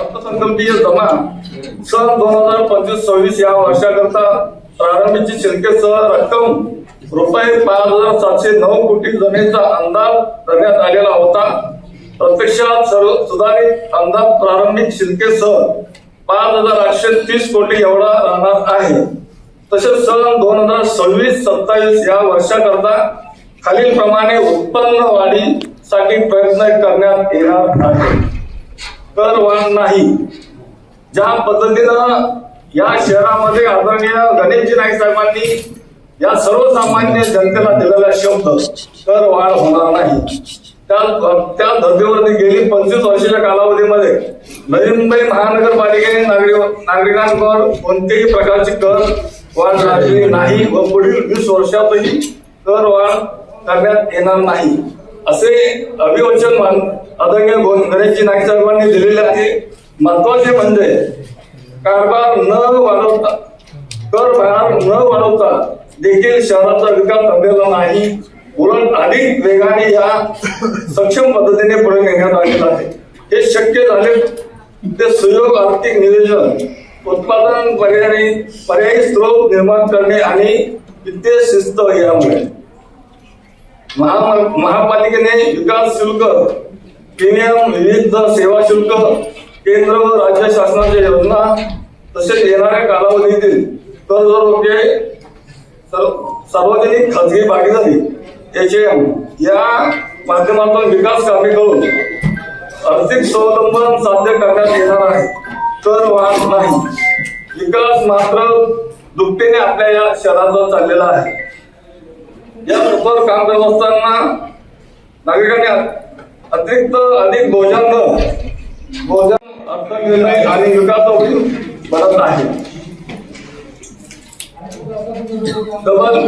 अर्थसंकल्पीय जमा सन 2025-26 या वर्षाकरता प्रारंभीची शिल्लकेसह रक्कम रुपये 5,709 कोटी जमेचा अंदाज करण्यात आलेला होता। प्रत्यक्षात सुधारित अंदाज प्रारंभिक शिल्लकेसह 5,830 कोटी एवढा राहणार आहे। तसेच सन 2026-27 या वर्षाकरता खालील प्रमाणे उत्पन्न वाढीसाठी प्रयत्न करण्यात येणार आहे। कर वाढ नाही। ज्या पद्धतीनं या शहरामध्ये आदरणीय गणेशजी नाईक साहेबांनी या सर्वसामान्य जनतेला दिलेला शब्द कर वाढ होणार नाही, त्या धर्तीवरती गेली 25 वर्षाच्या कालावधीमध्ये नवी मुंबई महानगरपालिकेने नागरिकांवर कोणत्याही प्रकारची कर वाढ झालेली नाही व पुढील 20 वर्षातही कर वाढ करण्यात येणार नाही असे अभिवचन आदरणीय गणेशजी नाईक साहेबांनी दिलेले आहे। महत्वाचे म्हणजे कारभार न वाढवता, कर भार न वाढवता देखील शहराचा विकास झालेला नाही, उलट अधिक वेगाने या सक्षम पद्धतीने पुढे नेण्यात आलेला आहे। हे शक्य झाले ते सुयोग आर्थिक नियोजन, उत्पादन पर्यायी स्रोत निर्माण करणे आणि वित्तीय शिस्त यामुळे महापालिकेने विकास शुल्क, प्रीमियम, विविध सेवा शुल्क, केंद्र व राज्य शासनाच्या योजना तसेच येणाऱ्या कालावधीतील कर्ज रोखे, सार्वजनिक खाजगी भागीदारी HAM या माध्यमातून विकास कामे करून आर्थिक स्वावलंबन साध्य करण्यात येणार आहे। कर वाढ नाही। विकास मात्र दुपटीने आपल्या या शहराचा चाललेला आहे। या प्रकार काम करत असताना नागरिकांनी अधिक भोजन अर्थनिर्णय आणि विकासावरील भरत आहे। Double A+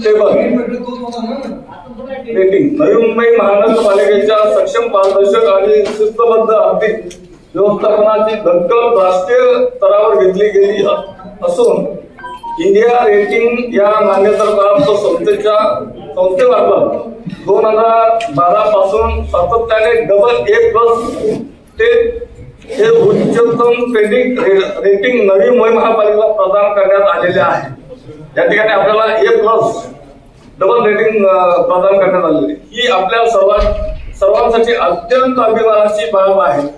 table rating Navi Mumbai महानगरपालिकेच्या सक्षम, पारदर्शक आणि शिस्तबद्ध आर्थिक व्यवस्थापनाची दखल राष्ट्रीय स्तरावर घेतली गेली असून इंडिया रेटिंग या मान्यताप्राप्त संस्थेमार्फत 2012 पासून सातत्याने डबल A+ हे उच्चतम रेटिंग नवी मुंबई महापालिकेला प्रदान करण्यात आलेले आहे। या ठिकाणी आपल्याला A+ डबल रेटिंग प्रदान करण्यात आलेली ही आपल्या सर्वांसाठी अत्यंत अभिमानाची बाब आहे।